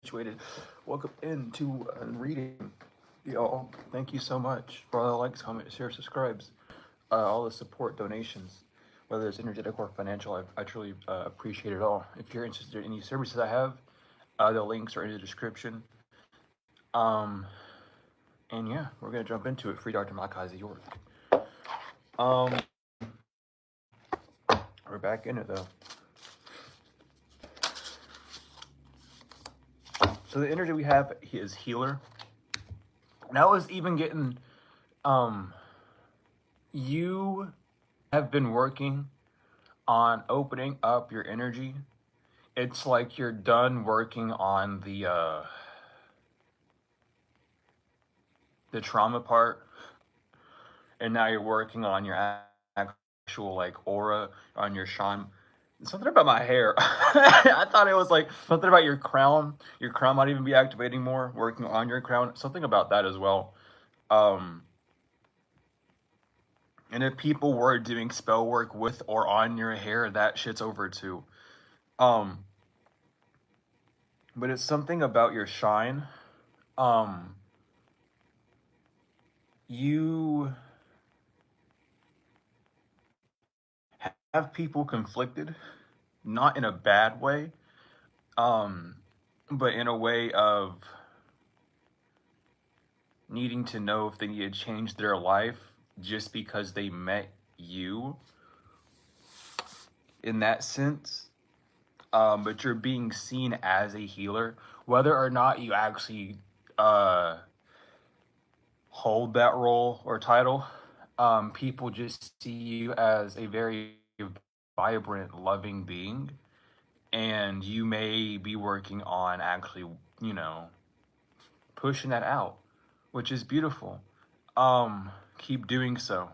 situated. Welcome into reading, y'all. Thank you so much for all the likes, comments, shares, subscribes, all the support, donations, whether it's energetic or financial. I truly appreciate it all. If you're interested in any services I have, the links are in the description. Um, and yeah, we're gonna jump into it. Free Dr. Malachi York. Um, we're back in it though. So the energy we have is healer. Now is even getting you have been working on opening up your energy. It's like you're done working on the trauma part, and now you're working on your actual like aura, on your Chime. Something about my hair. I thought it was like something about your crown. Your crown might even be activating more, working on your crown. Something about that as well. And if people were doing spell work with or on your hair, that shit's over too. But it's something about your shine. You have people conflicted, not in a bad way, but in a way of needing to know if they need to change their life just because they met you in that sense. But you're being seen as a healer, whether or not you actually hold that role or title. People just see you as a very vibrant, loving being, and you may be working on actually, pushing that out, which is beautiful. Keep doing so.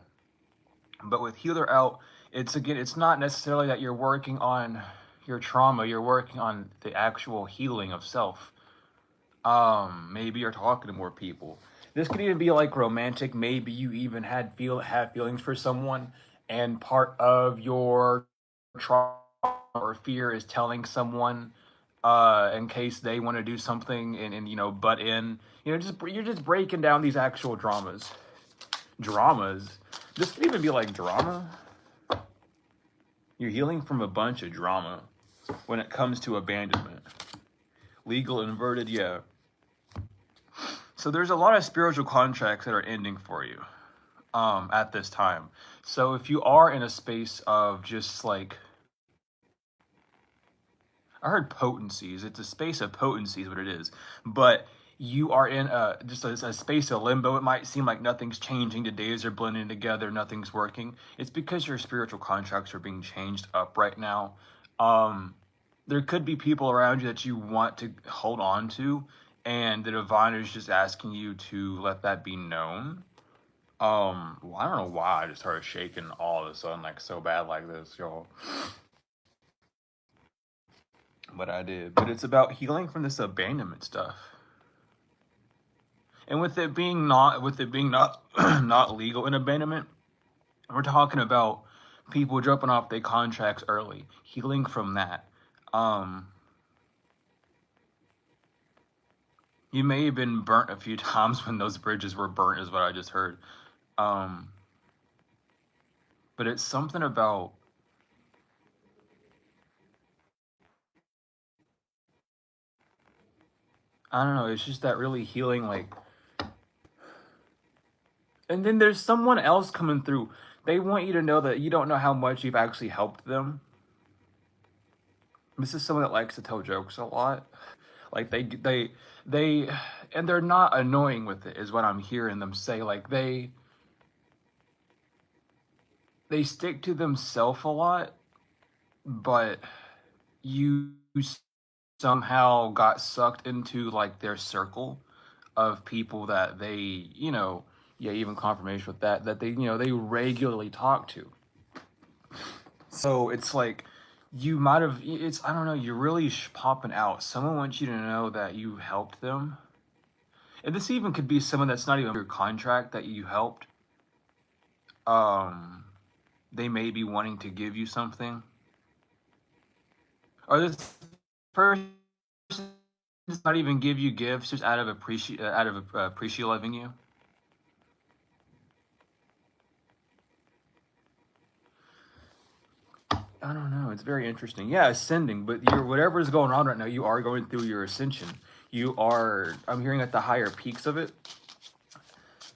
But with healer out, it's not necessarily that you're working on your trauma, you're working on the actual healing of self. Maybe you're talking to more people. This could even be like romantic. Maybe you even have feelings for someone, and part of your trauma or fear is telling someone in case they want to do something and butt in. You're just breaking down these actual dramas. This could even be like drama. You're healing from a bunch of drama when it comes to abandonment. Legal inverted, yeah. So there's a lot of spiritual contracts that are ending for you at this time. So if you are in a space of just like, I heard potencies. It's a space of potencies, what it is. But you are in just a space of limbo. It might seem like nothing's changing. The days are blending together. Nothing's working. It's because your spiritual contracts are being changed up right now. There could be people around you that you want to hold on to, and the divine is just asking you to let that be known. Well, I don't know why I just started shaking all of a sudden, like so bad like this, y'all. But I did. But it's about healing from this abandonment stuff. And with it being not not legal in abandonment, we're talking about people dropping off their contracts early, healing from that. You may have been burnt a few times when those bridges were burnt, is what I just heard. But it's something about I don't know, it's just that really healing, like. And then there's someone else coming through. They want you to know that you don't know how much you've actually helped them. This is someone that likes to tell jokes a lot. Like they and they're not annoying with it, is what I'm hearing them say. Like they stick to themselves a lot, but you somehow got sucked into like their circle of people that they, even confirmation with that they, they regularly talk to. So it's like you might have, I don't know, you're really popping out. Someone wants you to know that you helped them. And this even could be someone that's not even your contract that you helped. They may be wanting to give you something. Or this person Does not even give you gifts just out of appreciate loving you. I don't know. It's very interesting. Yeah, ascending, but you're whatever is going on right now. You are going through your ascension. You are. I'm hearing at the higher peaks of it.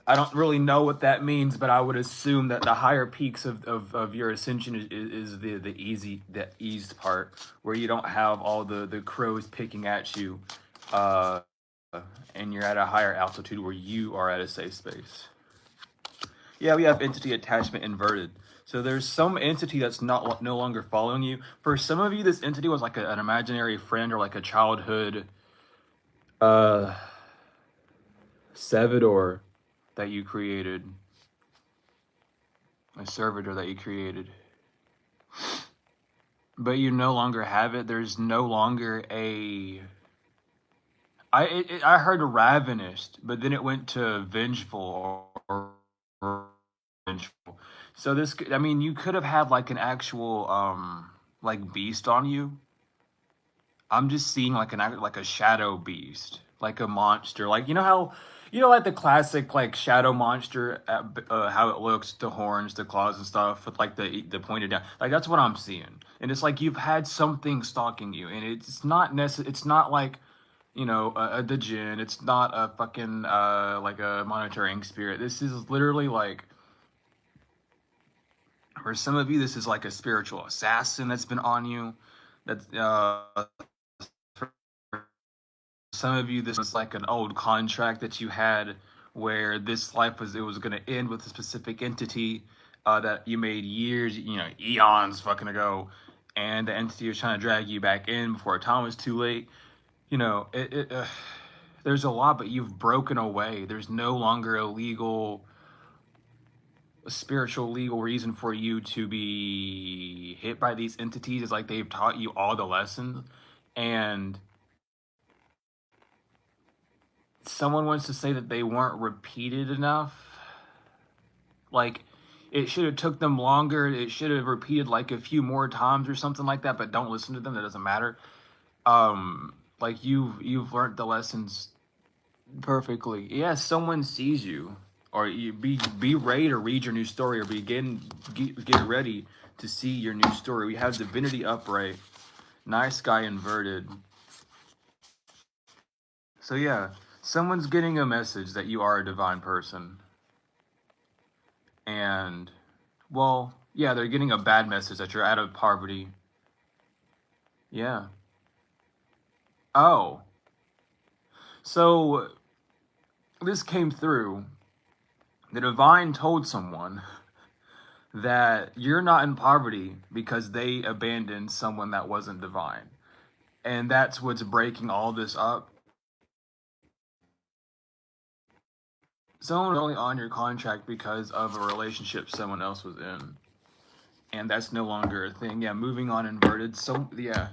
I don't really know what that means, but I would assume that the higher peaks of your ascension is the eased part where you don't have all the crows picking at you, uh, and you're at a higher altitude where you are at a safe space. Yeah, we have entity attachment inverted. So there's some entity that's not no longer following you. For some of you, this entity was like an imaginary friend or like a childhood uh servitor that you created, a servitor that you created. But you no longer have it. There's no longer a. I heard ravenous, but then it went to vengeful or vengeful. So this, I mean, you could have had like an actual like beast on you. I'm just seeing like a shadow beast, like a monster, like you know how. You know, like the classic, like shadow monster, how it looks, the horns, the claws, and stuff, with like the pointed down. Like that's what I'm seeing, and it's like you've had something stalking you, and it's not necessary. It's not like you know the djinn. It's not a fucking like a monitoring spirit. This is literally like for some of you, this is like a spiritual assassin that's been on you. That's for some of you, this is like an old contract that you had where this life was it was going to end with a specific entity that you made years, you know, eons fucking ago, and the entity was trying to drag you back in before time was too late. You know, there's a lot, but you've broken away. There's no longer a spiritual legal reason for you to be hit by these entities. It's like they've taught you all the lessons, and someone wants to say that they weren't repeated enough. Like it should have took them longer. It should have repeated like a few more times or something like that. But don't listen to them. That doesn't matter. Like you've learned the lessons perfectly. Yeah, someone sees you, or you be ready to read your new story, or get ready to see your new story. We have divinity upright, nice guy inverted. So yeah, someone's getting a message that you are a divine person, and well, yeah, they're getting a bad message that you're out of poverty. Yeah. Oh, so this came through. The divine told someone that you're not in poverty because they abandoned someone that wasn't divine. And that's what's breaking all this up. Someone was only on your contract because of a relationship someone else was in. And that's no longer a thing. Yeah, moving on inverted. So, yeah.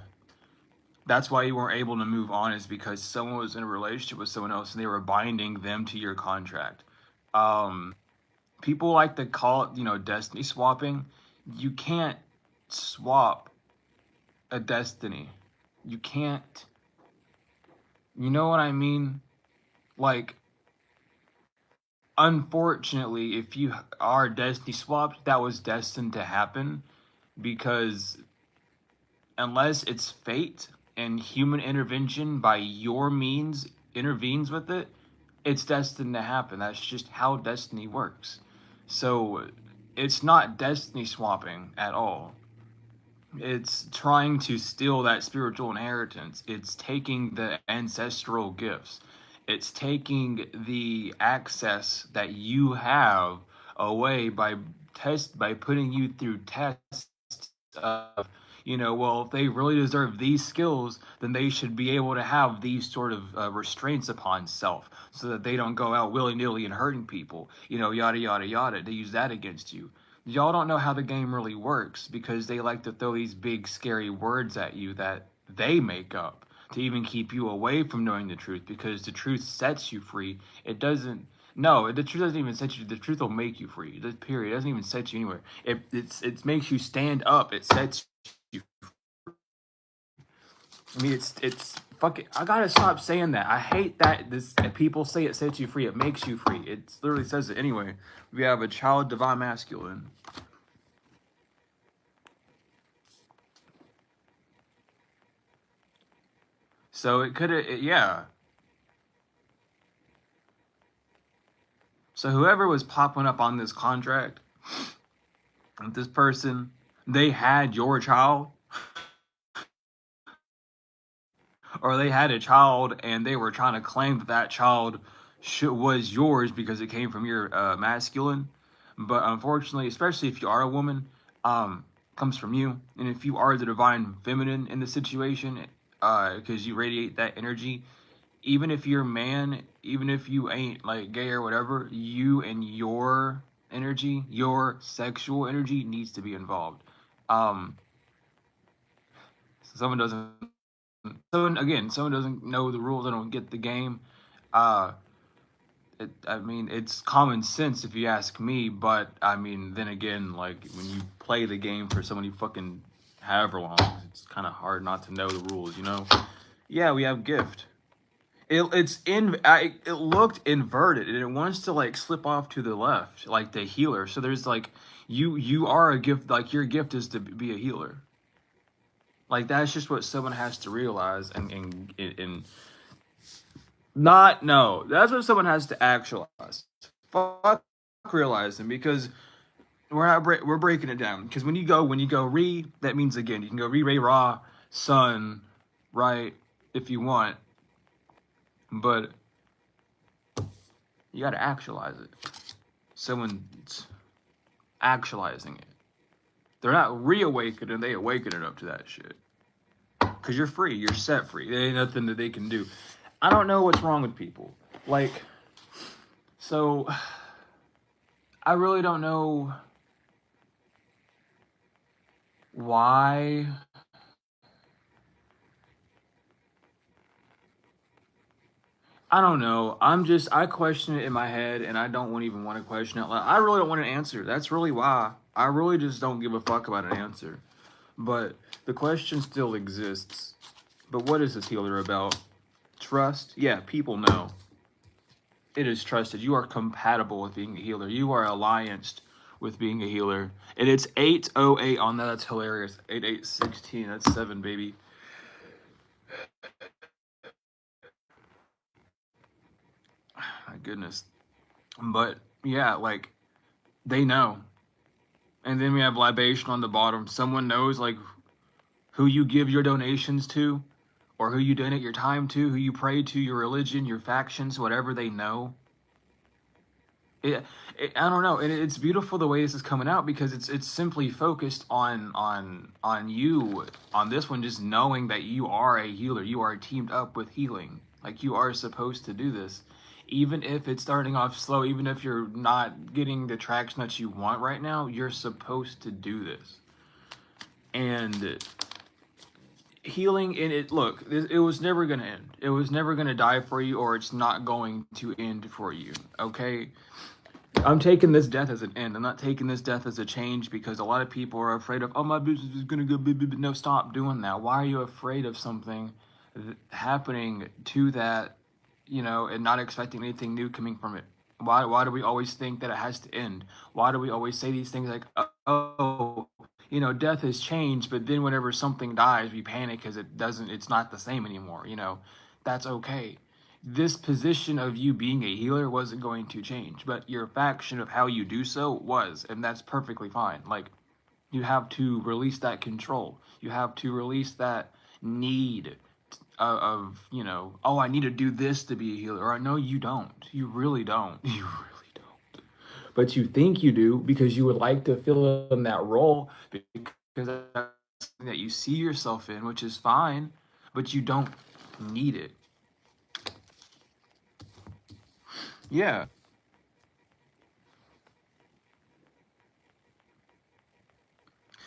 That's why you weren't able to move on, is because someone was in a relationship with someone else and they were binding them to your contract. Um, People like to call it, you know, destiny swapping. You can't swap a destiny. You can't. You know what I mean? Like, unfortunately, if you are destiny swapped, that was destined to happen because unless it's fate and human intervention by your means intervenes with it, it's destined to happen. That's just how destiny works. So it's not destiny swapping at all. It's trying to steal that spiritual inheritance. It's taking the ancestral gifts. It's taking the access that you have away by putting you through tests of, you know, well, if they really deserve these skills, then they should be able to have these sort of restraints upon self so that they don't go out willy-nilly and hurting people, you know, yada yada yada. They use that against you. Y'all don't know how the game really works because they like to throw these big scary words at you that they make up to even keep you away from knowing the truth, because the truth sets you free. It doesn't. No, the truth doesn't even set you. The truth will make you free. The period, it doesn't even set you anywhere. It makes you stand up. It sets you. I mean, it's Fuck it. I gotta stop saying that. I hate that people say it sets you free. It makes you free. It literally says it anyway. We have a child divine masculine. So it could have, yeah. So whoever was popping up on this contract, this person, they had your child, or they had a child and they were trying to claim that that child was yours because it came from your masculine. But unfortunately, especially if you are a woman, comes from you. And if you are the divine feminine in the situation, because you radiate that energy, even if you're a man, even if you ain't like gay or whatever, you and your energy, your sexual energy needs to be involved. Someone doesn't, someone doesn't know the rules, they don't get the game. I mean, it's common sense if you ask me, but I mean, then again, like when you play the game for so many fucking however long, it's kind of hard not to know the rules, you know? Yeah, we have gift. It looked inverted and it wants to like slip off to the left, like the healer. So there's like, you are a gift, like your gift is to be a healer. Like that's just what someone has to realize and not, no, that's what someone has to actualize. Fuck realizing, because we're breaking it down. Because when you go re, that means again, you can go re ra sun, right, if you want, but you got to actualize it. Someone's actualizing it. They're not reawakening, they awaken it up to that shit. Because you're free, you're set free. There ain't nothing that they can do. I don't know what's wrong with people. Like, so, I really don't know why. I don't know. I question it in my head, and I don't even want to question it. Like, I really don't want an answer. That's really why. I really just don't give a fuck about an answer. But the question still exists. But what is this healer about? Trust? Yeah, people know. It is trusted. You are compatible with being a healer. You are allianced with being a healer. And it's 808 on that. That's hilarious. 8816. That's 7, baby. My goodness. But yeah, like they know. And then we have libation on the bottom. Someone knows like who you give your donations to, or who you donate your time to, who you pray to, your religion, your factions, whatever, they know. I don't know. It's beautiful the way this is coming out, because it's simply focused on you on this one, just knowing that you are a healer. You are teamed up with healing. Like you are supposed to do this. Even if it's starting off slow, even if you're not getting the traction that you want right now, you're supposed to do this. And healing in it, look, it was never going to end. It was never going to die for you, or it's not going to end for you, okay? I'm taking this death as an end. I'm not taking this death as a change, because a lot of people are afraid of, oh, my business is going to go, no, stop doing that. Why are you afraid of something happening to that, you know, and not expecting anything new coming from it? Why do we always think that it has to end? Why do we always say these things like, oh, you know, death has changed, but then whenever something dies, we panic because it's not the same anymore, you know? That's okay. This position of you being a healer wasn't going to change, but your faction of how you do so was, and that's perfectly fine. Like, you have to release that control. You have to release that need of, you know, oh, I need to do this to be a healer. Or no, you don't. You really don't. You really don't. But you think you do because you would like to fill in that role, because that's something that you see yourself in, which is fine, but you don't need it. Yeah.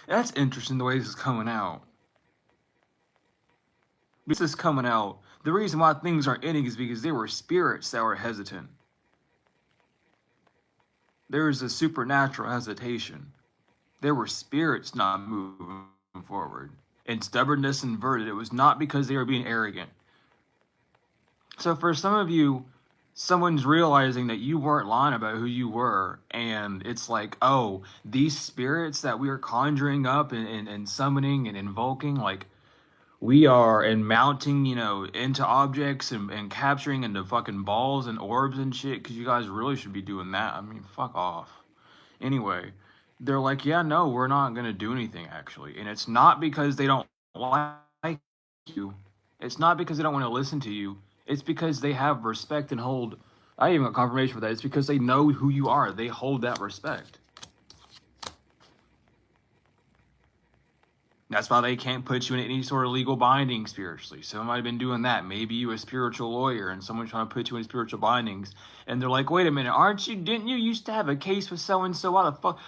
That's interesting the way this is coming out. This is coming out. The reason why things aren't ending is because there were spirits that were hesitant. There was a supernatural hesitation. There were spirits not moving forward. And stubbornness inverted. It was not because they were being arrogant. So for some of you, someone's realizing that you weren't lying about who you were, and it's like, oh, these spirits that we are conjuring up and summoning and invoking, like we are and mounting, into objects and capturing into fucking balls and orbs and shit, because you guys really should be doing that. I mean, fuck off. Anyway, they're like, yeah, no, we're not gonna do anything actually, and it's not because they don't like you. It's not because they don't want to listen to you. It's because they have respect and hold. I even got confirmation for that. It's because they know who you are. They hold that respect. That's why they can't put you in any sort of legal binding spiritually. Someone might have been doing that. Maybe you a spiritual lawyer and someone's trying to put you in spiritual bindings. And they're like, wait a minute, didn't you used to have a case with so-and-so? Why the fuck,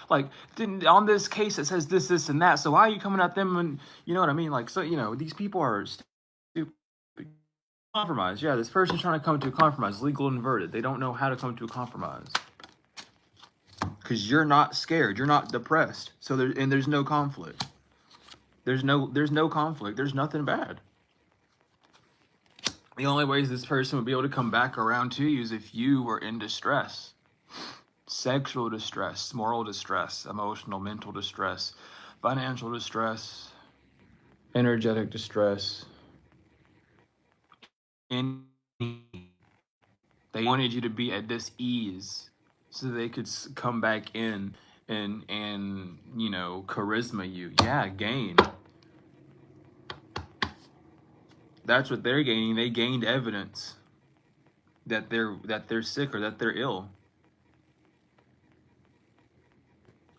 on this case it says this, this, and that. So why are you coming at them and, you know what I mean? Like, so, these people are stupid. Compromise. Yeah, this person's trying to come to a compromise. Legal inverted. They don't know how to come to a compromise. Because you're not scared. You're not depressed. So there's no conflict. There's no conflict. There's nothing bad. The only ways this person would be able to come back around to you is if you were in distress. Sexual distress, moral distress, emotional, mental distress, financial distress, energetic distress. And they wanted you to be at dis-ease so they could come back in and charisma you. Yeah, gain. That's what they're gaining. They gained evidence that they're sick or that they're ill.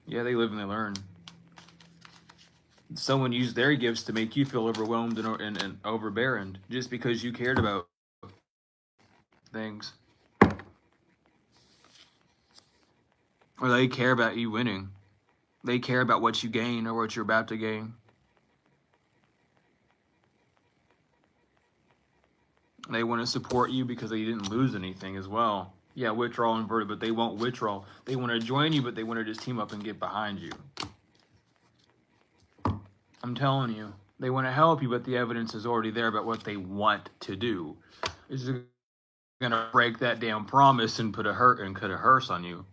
Yeah, they live and they learn. Someone used their gifts to make you feel overwhelmed and overburdened just because you cared about things. Or they care about you winning. They care about what you gain or what you're about to gain. They want to support you because they didn't lose anything as well. Yeah, withdrawal inverted, but they won't withdraw. They want to join you, but they want to just team up and get behind you. I'm telling you. They want to help you, but the evidence is already there about what they want to do. It's going to break that damn promise and put a hearse on you.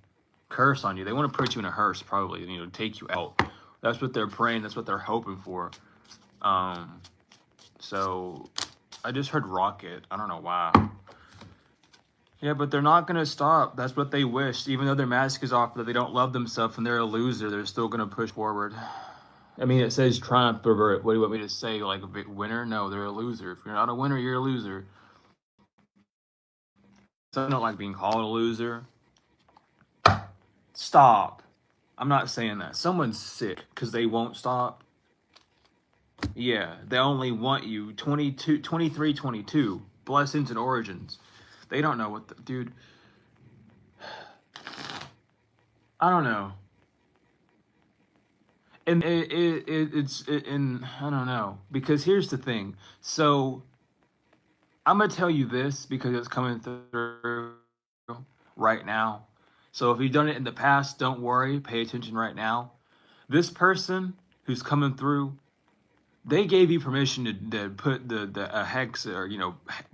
Curse on you. They want to put you in a hearse, probably, take you out. That's what they're praying. That's what they're hoping for. So I just heard rocket. I don't know why. Yeah, but they're not going to stop. That's what they wish. Even though their mask is off, that they don't love themselves and they're a loser, they're still going to push forward. I mean, it says triumph over it. What do you want me to say? Like a big winner? No, they're a loser. If you're not a winner, you're a loser. So I don't like being called a loser. Stop. I'm not saying that. Someone's sick because they won't stop. Yeah, they only want you 22, 23, 22. Blessings and origins. They don't know what dude. I don't know. And I don't know, because here's the thing. So I'm gonna tell you this because it's coming through right now. So if you've done it in the past, don't worry. Pay attention right now. This person who's coming through, they gave you permission to put the hex or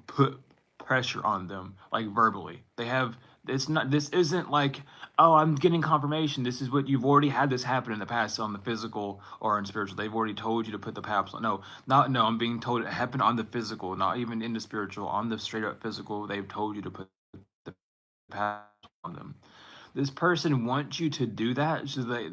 put pressure on them, like verbally. They have. It's not. This isn't like, oh, I'm getting confirmation. This is what you've already had this happen in the past on the physical or in spiritual. They've already told you to put the paps on. No, I'm being told it happened on the physical, not even in the spiritual. On the straight up physical, they've told you to put the paps on them. This person wants you to do that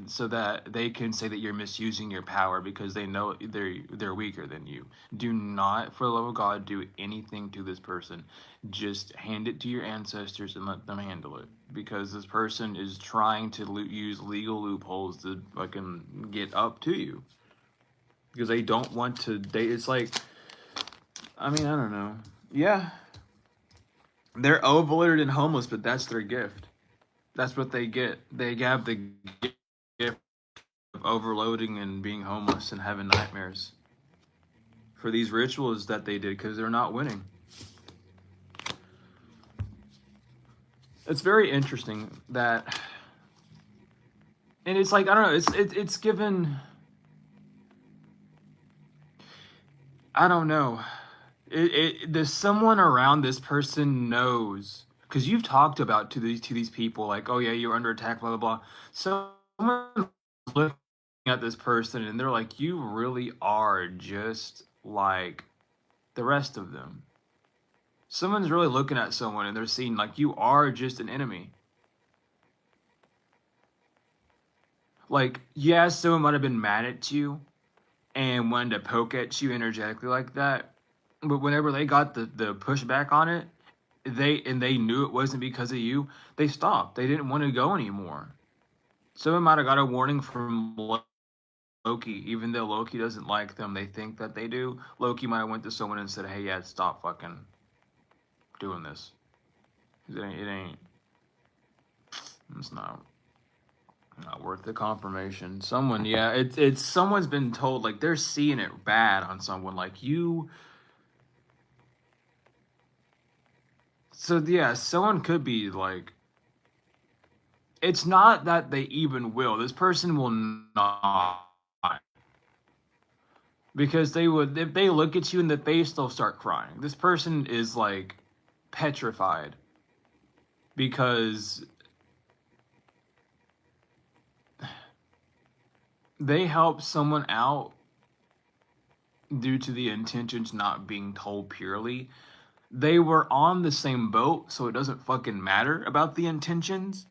so that they can say that you're misusing your power because they know they're weaker than you. Do not, for the love of God, do anything to this person. Just hand it to your ancestors and let them handle it, because this person is trying to use legal loopholes to fucking get up to you because they don't want to. It's like, I mean, I don't know. Yeah, they're overloaded and homeless, but that's their gift. That's what they get. They have the gift of overloading and being homeless and having nightmares for these rituals that they did because they're not winning. It's very interesting that, and it's like, I don't know, it's given, I don't know. There's someone around this person knows, because you've talked about to these people like, oh yeah, you're under attack, blah blah blah. Someone looking at this person and they're like, you really are just like the rest of them. Someone's really looking at someone and they're seeing like you are just an enemy. Like, yeah, someone might have been mad at you and wanted to poke at you energetically like that, but whenever they got the pushback on it, they knew it wasn't because of you, they stopped. They didn't want to go anymore. Someone might have got a warning from Loki, even though Loki doesn't like them. They think that they do. Loki might have went to someone and said, "Hey, yeah, stop fucking doing this. It ain't. It's not worth the confirmation." Someone, yeah, it's someone's been told like they're seeing it bad on someone like you. So yeah, someone could be like, it's not that they even will. This person will not. Because they would, if they look at you in the face, they'll start crying. This person is like petrified because they help someone out due to the intentions not being told purely. They were on the same boat, so it doesn't fucking matter about the intentions.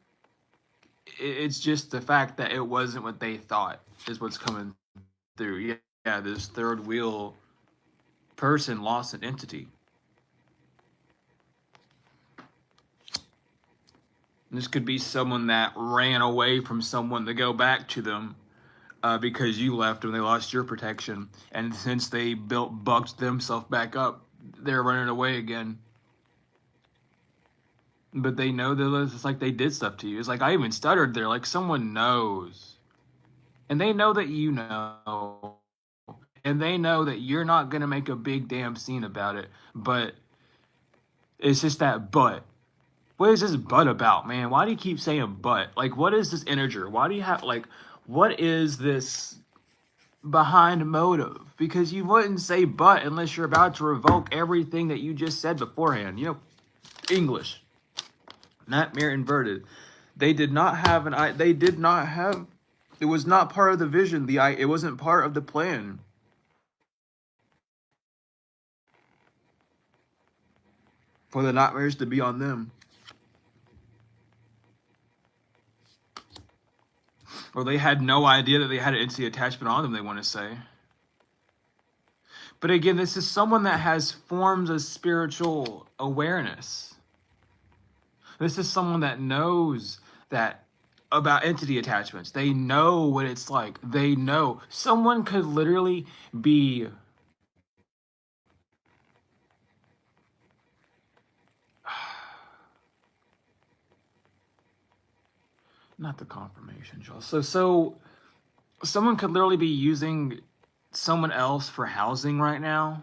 It's just the fact that it wasn't what they thought is what's coming through. Yeah, yeah, this third wheel person lost an entity. This could be someone that ran away from someone to go back to them because you left when they lost your protection. And since they bucked themselves back up, they're running away again. But they know that it's like they did stuff to you. It's like I even stuttered there. Like someone knows. And they know that you know. And they know that you're not going to make a big damn scene about it. But it's just that but. What is this but about, man? Why do you keep saying but? Like, what is this integer? Why do you have, like, what is this behind motive? Because you wouldn't say but unless you're about to revoke everything that you just said beforehand. You know, English. Nightmare inverted. They did not have they did not have, it was not part of the vision. It wasn't part of the plan for the nightmares to be on them. Or they had no idea that they had an entity attachment on them, they want to say. But again, this is someone that has forms of spiritual awareness. This is someone that knows that about entity attachments. They know what it's like. They know. Someone could literally be not the confirmation, Joel. So someone could literally be using someone else for housing right now.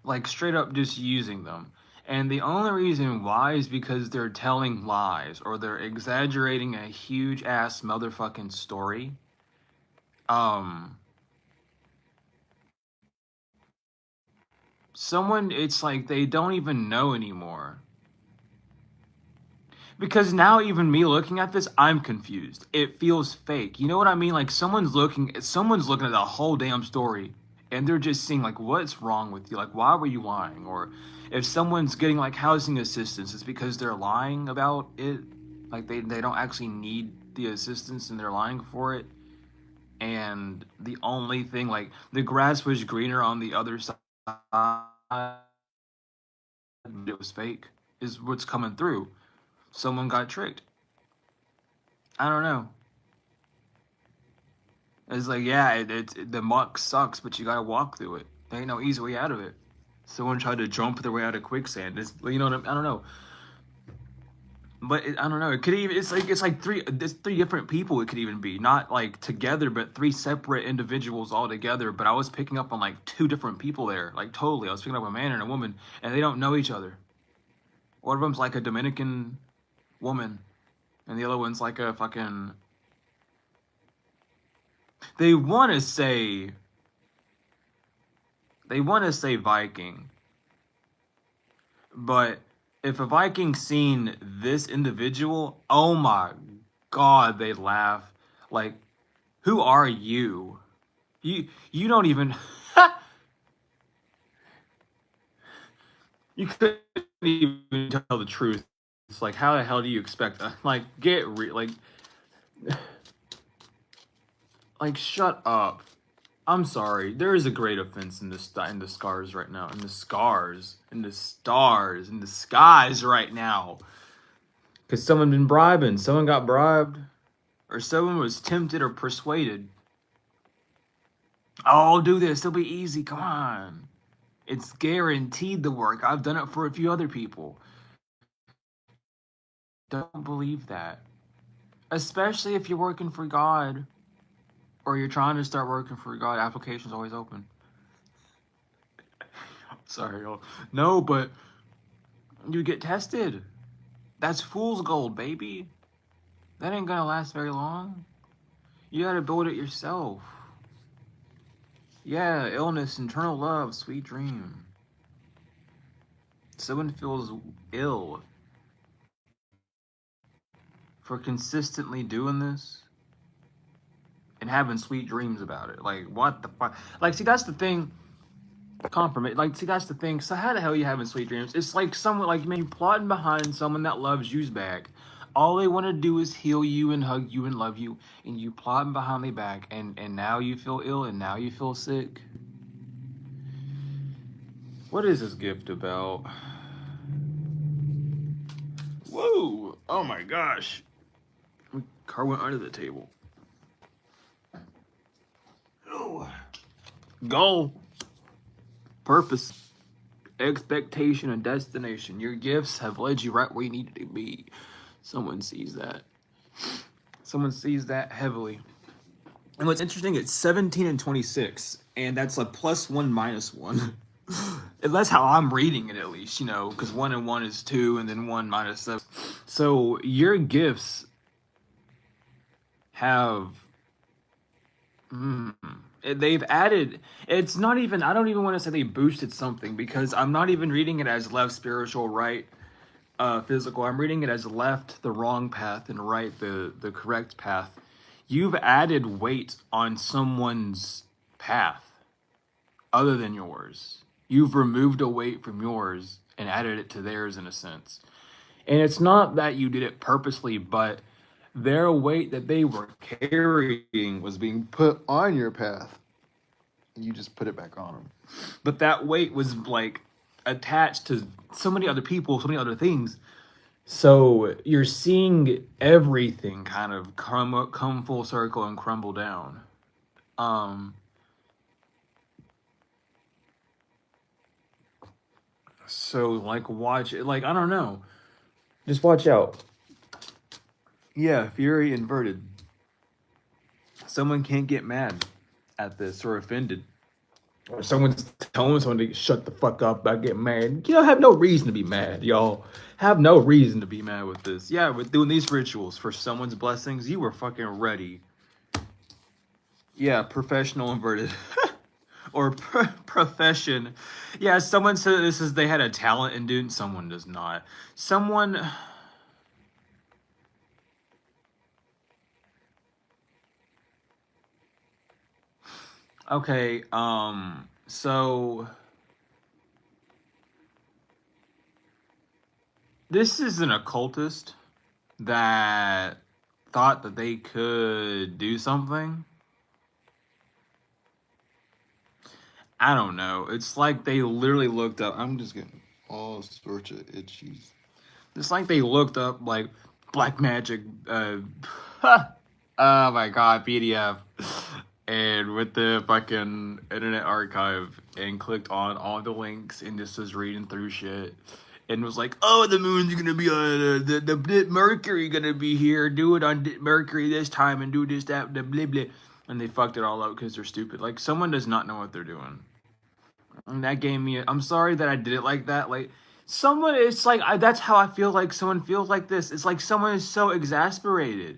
Like straight up just using them. And the only reason why is because they're telling lies or they're exaggerating a huge ass motherfucking story. Someone, it's like they don't even know anymore. Because now even me looking at this, I'm confused. It feels fake. You know what I mean? Like someone's looking at the whole damn story and they're just seeing like what's wrong with you? Like why were you lying? Or if someone's getting like housing assistance, it's because they're lying about it. Like they don't actually need the assistance and they're lying for it. And the only thing, like the grass was greener on the other side, it was fake, is what's coming through. Someone got tricked. I don't know. It's like, yeah, the muck sucks, but you gotta walk through it. There ain't no easy way out of it. Someone tried to jump their way out of quicksand. You know what I don't know. But I don't know. It could even it's three different people. It could even be not like together, but three separate individuals all together. But I was picking up on like two different people there, like totally. I was picking up a man and a woman, and they don't know each other. One of them's like a Dominican woman, and the other one's like a fucking. They want to say They want to say Viking, but if a Viking seen this individual, oh my God, they'd laugh. Like, who are you? You don't even you couldn't even tell the truth. It's like, how the hell do you expect that? Like, like shut up. I'm sorry. There is a great offense in the scars right now. In the scars. In the stars. In the skies right now. Because someone been bribing. Someone got bribed. Or someone was tempted or persuaded. Oh, do this. It'll be easy. Come on. It's guaranteed to work. I've done it for a few other people. Don't believe that. Especially if you're working for God. Or you're trying to start working for God. Application's always open. Sorry, y'all. No, but you get tested. That's fool's gold, baby. That ain't gonna last very long. You gotta build it yourself. Yeah, illness, internal love, sweet dream. Someone feels ill for consistently doing this and having sweet dreams about it. Like, what the fuck? Like, see, that's the thing. Confirmation. Like, see, that's the thing. So how the hell are you having sweet dreams? It's like someone, like, man, you plotting behind someone that loves you's back. All they want to do is heal you and hug you and love you, and you plotting behind their back, and now you feel ill, and now you feel sick. What is this gift about? Whoa! Oh my gosh! Car went under the table. Oh. Goal, purpose, expectation, and destination. Your gifts have led you right where you needed to be. Someone sees that. Someone sees that heavily. And what's interesting, it's 17 and 26, and that's a +1 -1. And that's how I'm reading it, at least, you know, because 1 and 1 is 2, and then 1 -7. So your gifts have, they've added, it's not even, I don't even want to say they boosted something, because I'm not even reading it as left spiritual, right physical. I'm reading it as left the wrong path and right the correct path. You've added weight on someone's path other than yours. You've removed a weight from yours and added it to theirs, in a sense. And it's not that you did it purposely, but their weight that they were carrying was being put on your path. You just put it back on them. But that weight was like attached to so many other people, so many other things. So you're seeing everything kind of come full circle and crumble down. So like watch it, like I don't know. Just watch out. Yeah, fury inverted. Someone can't get mad at this or offended. Or someone's telling someone to shut the fuck up about getting mad. You don't have no reason to be mad, y'all. Have no reason to be mad with this. Yeah, with doing these rituals for someone's blessings, you were fucking ready. Yeah, professional inverted. Or profession. Yeah, someone said this is, they had a talent in doing, someone does not. Someone... Okay, so this is an occultist that thought that they could do something. I don't know. It's like they literally looked up. I'm just getting all sorts of itchies. It's like they looked up like black magic. Oh my god, PDF. And with the fucking Internet Archive, and clicked on all the links, and just was reading through shit, and was like, oh, the moon's gonna be on, the Mercury gonna be here, do it on Mercury this time, and do this, that, the blah, blah. And they fucked it all up because they're stupid. Like, someone does not know what they're doing. And that gave me, I'm sorry that I did it like that. Like, someone, it's like, that's how I feel like someone feels like this. It's like someone is so exasperated.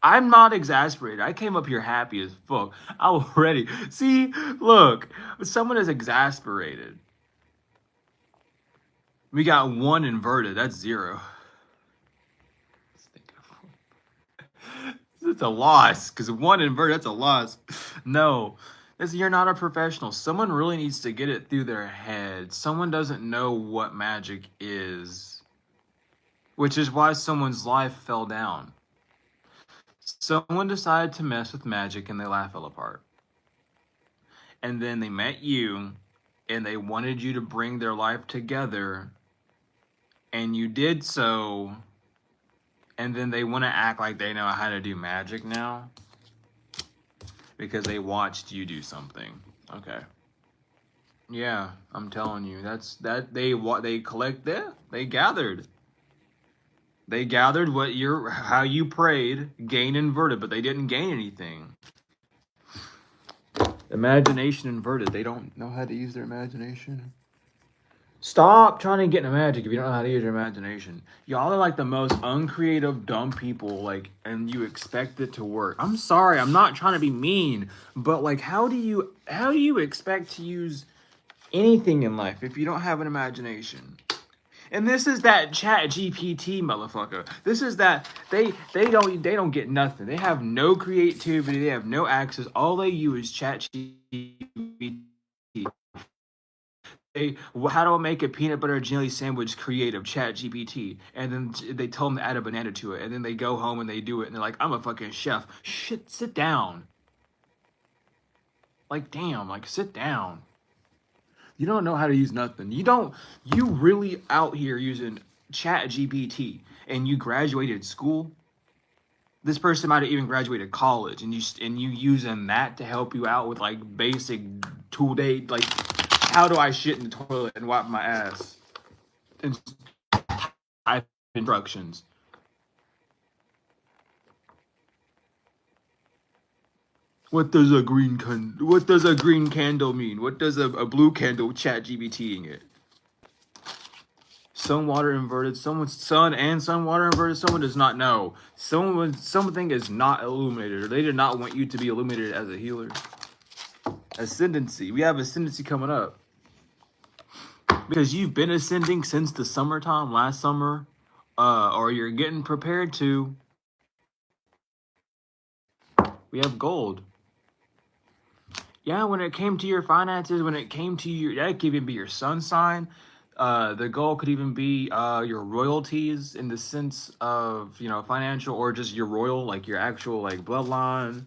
I'm not exasperated. I came up here happy as fuck. I was ready. See, look, someone is exasperated. We got 1 inverted. That's 0. It's a loss because 1 inverted, that's a loss. No, you're not a professional. Someone really needs to get it through their head. Someone doesn't know what magic is, which is why someone's life fell down. Someone decided to mess with magic and their life fell apart. And then they met you and they wanted you to bring their life together, and you did so, and then they want to act like they know how to do magic now because they watched you do something. Okay. Yeah, I'm telling you, they gathered. They gathered how you prayed, gain inverted, but they didn't gain anything. Imagination inverted. They don't know how to use their imagination. Stop trying to get into magic if you don't know how to use your imagination. Y'all are like the most uncreative, dumb people, like, and you expect it to work. I'm sorry, I'm not trying to be mean, but like, how do you expect to use anything in life if you don't have an imagination? And this is that Chat GPT motherfucker. This is that they don't get nothing. They have no creativity. They have no access. All they use is Chat GPT. How do I make a peanut butter jelly sandwich creative? Chat GPT. And then they tell them to add a banana to it. And then they go home and they do it. And they're like, I'm a fucking chef. Shit, sit down. Like, damn, like, sit down. You don't know how to use nothing. You really out here using Chat GPT and you graduated school? This person might have even graduated college and you using that to help you out with like basic today, like, how do I shit in the toilet and wipe my ass? And I instructions. What does a green candle mean? What does a blue candle Chat GBTing it? Sun water inverted, someone's sun and sun water inverted, someone does not know. Something is not illuminated, or they did not want you to be illuminated as a healer. Ascendancy. We have ascendancy coming up. Because you've been ascending since the summertime, last summer, or you're getting prepared to. We have gold. Yeah, when it came to your finances, when it came to that could even be your sun sign. The goal could even be your royalties in the sense of, financial, or just your royal, like your actual like bloodline,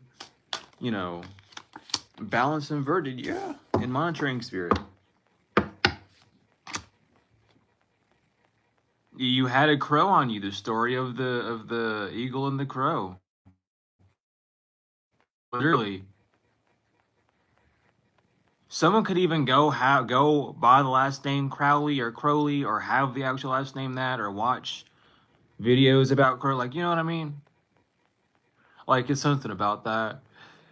balance inverted, yeah, in monitoring spirit. You had a crow on you. The story of the eagle and the crow. Literally. Someone could even go by the last name Crowley or Crowley, or have the actual last name that, or watch videos about Crow. Like, you know what I mean? Like, it's something about that.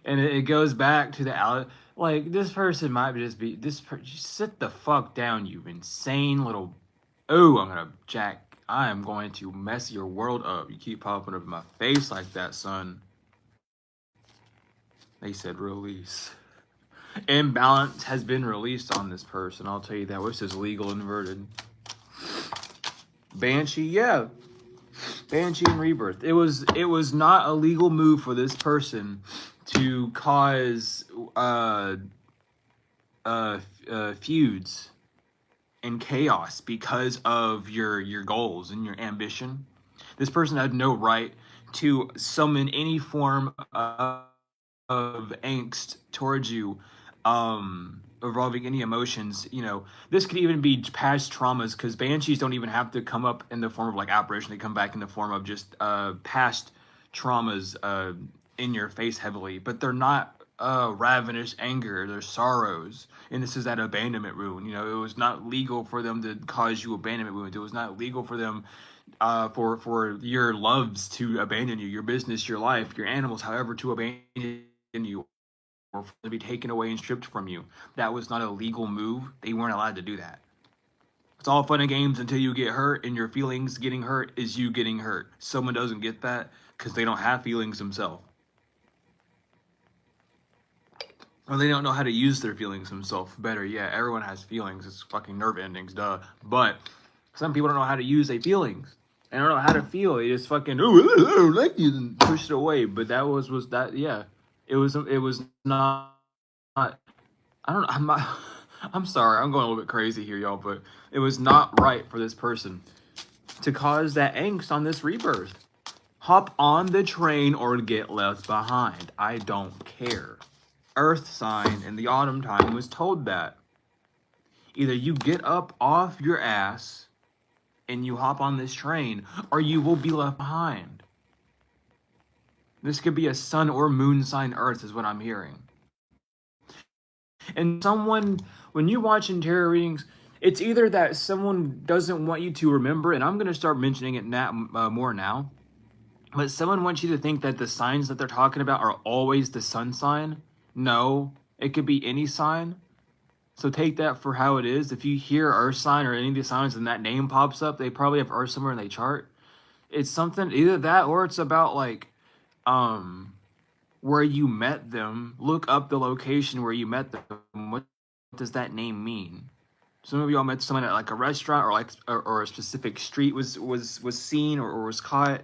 And it goes back to the, like, this person might just be, sit the fuck down, you insane little, I am going to mess your world up. You keep popping up in my face like that, son. They said release. Imbalance has been released on this person. I'll tell you that. This is legal inverted. Banshee, yeah. Banshee and rebirth. It was not a legal move for this person to cause feuds and chaos because of your goals and your ambition. This person had no right to summon any form of angst towards you, involving any emotions. This could even be past traumas, because banshees don't even have to come up in the form of like apparition. They come back in the form of just past traumas in your face heavily, but they're not ravenous anger. They're sorrows, and this is that abandonment wound. It was not legal for them to cause you abandonment wounds. It was not legal for them for your loves to abandon you, your business, your life, your animals, however, to abandon you, or to be taken away and stripped from you. That was not a legal move. They weren't allowed to do that. It's all fun and games until you get hurt, and your feelings getting hurt is you getting hurt. Someone doesn't get that because they don't have feelings themselves. Or they don't know how to use their feelings themselves better. Yeah, everyone has feelings. It's fucking nerve endings, duh. But some people don't know how to use their feelings. They don't know how to feel. They just fucking, oh, I don't like you, and push it away. But that was that, yeah. It was not, I don't know, I'm sorry, I'm going a little bit crazy here, y'all, but it was not right for this person to cause that angst on this rebirth. Hop on the train or get left behind. I don't care. Earth sign in the autumn time was told that. Either you get up off your ass and you hop on this train, or you will be left behind. This could be a sun or moon sign Earth is what I'm hearing. And someone, when you watch tarot readings, it's either that someone doesn't want you to remember, and I'm going to start mentioning it now, more now, but someone wants you to think that the signs that they're talking about are always the sun sign. No, it could be any sign. So take that for how it is. If you hear Earth sign or any of the signs and that name pops up, they probably have Earth somewhere in their chart. It's something, either that or it's about like where you met them. Look up the location where you met them. What does that name mean? Some of y'all met someone at like a restaurant, or like or a specific street was seen or was caught.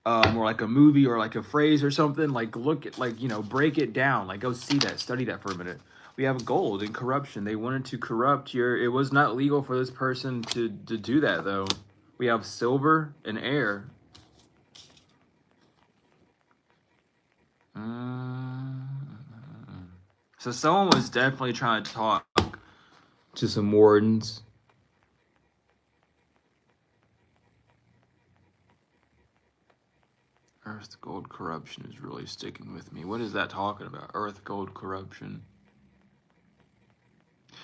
Or like a movie or like a phrase or something. Like look at, like, you know, break it down. Like go see that, study that for a minute. We have gold and corruption. They wanted to corrupt your, it was not legal for this person to do that though. We have silver and air. So someone was definitely trying to talk to some wardens. Earth gold corruption is really sticking with me. What is that talking about? Earth gold corruption.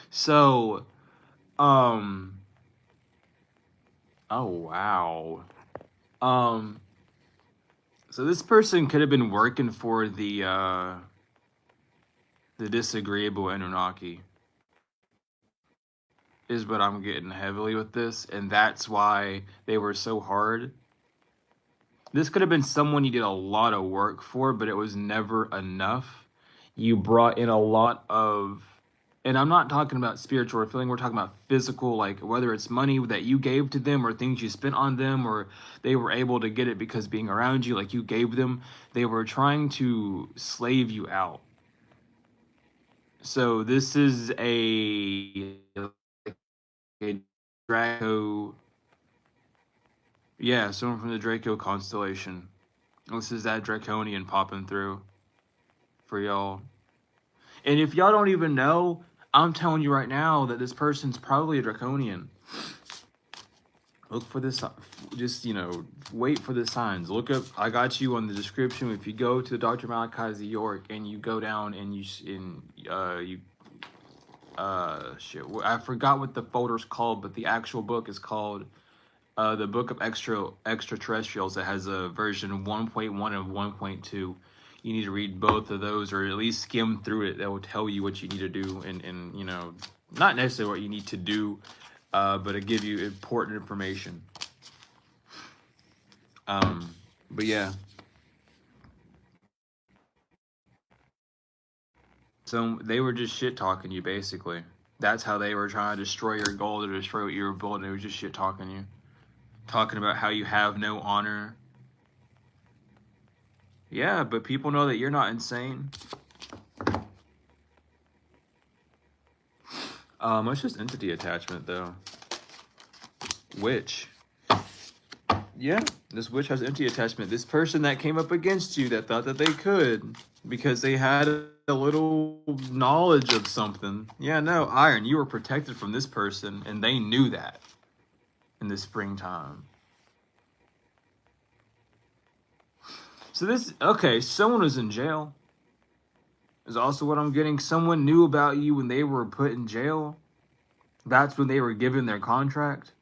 So, oh wow. So this person could have been working for the disagreeable Anunnaki, is what I'm getting heavily with this, and that's why they were so hard. This could have been someone you did a lot of work for, but it was never enough. You brought in a lot of, and I'm not talking about spiritual or feeling, we're talking about physical, like whether it's money that you gave to them or things you spent on them, or they were able to get it because being around you, like you gave them. They were trying to slave you out. So this is a Draco. Yeah, someone from the Draco constellation. This is that Draconian popping through for y'all. And if y'all don't even know, I'm telling you right now that this person's probably a Draconian. Look for this, just, you know, wait for the signs. Look up, I got you on the description. If you go to Dr. Malachi's New York and you go down and shit, I forgot what the folder's called, but the actual book is called the Book of Extraterrestrials. That has a version 1.1 and 1.2. You need to read both of those, or at least skim through it. That will tell you what you need to do, and you know, not necessarily what you need to do, but it give you important information. But yeah. So they were just shit talking you, basically. That's how they were trying to destroy your gold or destroy what you were building. They were just shit talking you. Talking about how you have no honor. Yeah, but people know that you're not insane. It's just entity attachment, though. Witch. Yeah, this witch has entity attachment. This person that came up against you that thought that they could because they had a little knowledge of something. Yeah, no, Iron, you were protected from this person, and they knew that in the springtime. So this, okay, someone was in jail. Is also what I'm getting. Someone knew about you when they were put in jail. That's when they were given their contract.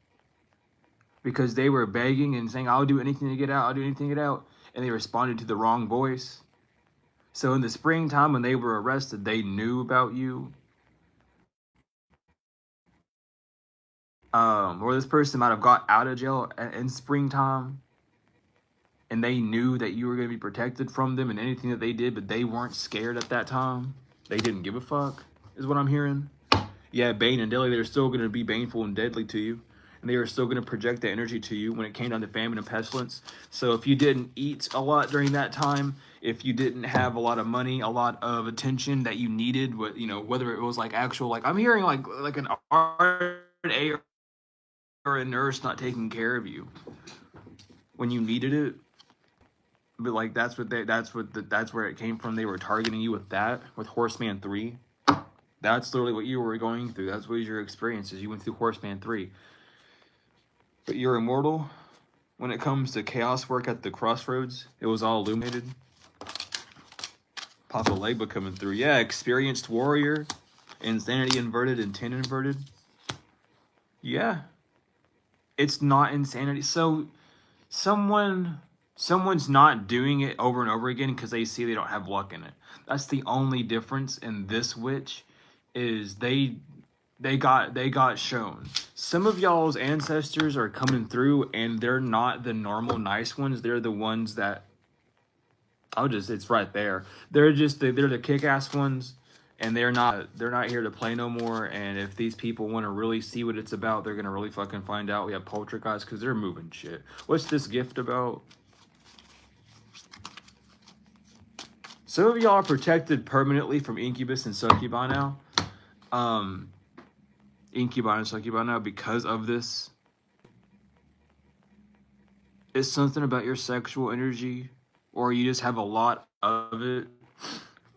Because they were begging and saying, I'll do anything to get out, I'll do anything to get out. And they responded to the wrong voice. So in the springtime when they were arrested, they knew about you. Or this person might have got out of jail in springtime, and they knew that you were going to be protected from them and anything that they did, but they weren't scared at that time. They didn't give a fuck, is what I'm hearing. Yeah, Bane and Deadly, they're still going to be baneful and deadly to you. And they are still going to project that energy to you when it came down to famine and pestilence. So if you didn't eat a lot during that time, if you didn't have a lot of money, a lot of attention that you needed, whether it was like actual, like I'm hearing like an RA or a nurse not taking care of you when you needed it. But like that's where it came from. They were targeting you with that, with Horseman 3. That's literally what you were going through. That's what your experience is. You went through Horseman 3. But you're immortal. When it comes to chaos work at the crossroads, it was all illuminated. Papa Legba coming through. Yeah, experienced warrior. Insanity inverted and 10 inverted. Yeah. It's not insanity. So someone's not doing it over and over again because they see they don't have luck in it. That's the only difference in this witch, is they got shown. Some of y'all's ancestors are coming through and they're not the normal nice ones. They're the ones that it's right there. They're the kick-ass ones, and they're not here to play no more. And if these people want to really see what it's about, they're gonna really fucking find out. We have poltergeists because they're moving shit. What's this gift about? Some of y'all are protected permanently from incubus and succubi now. Incubi and succubi now because of this. It's something about your sexual energy, or you just have a lot of it.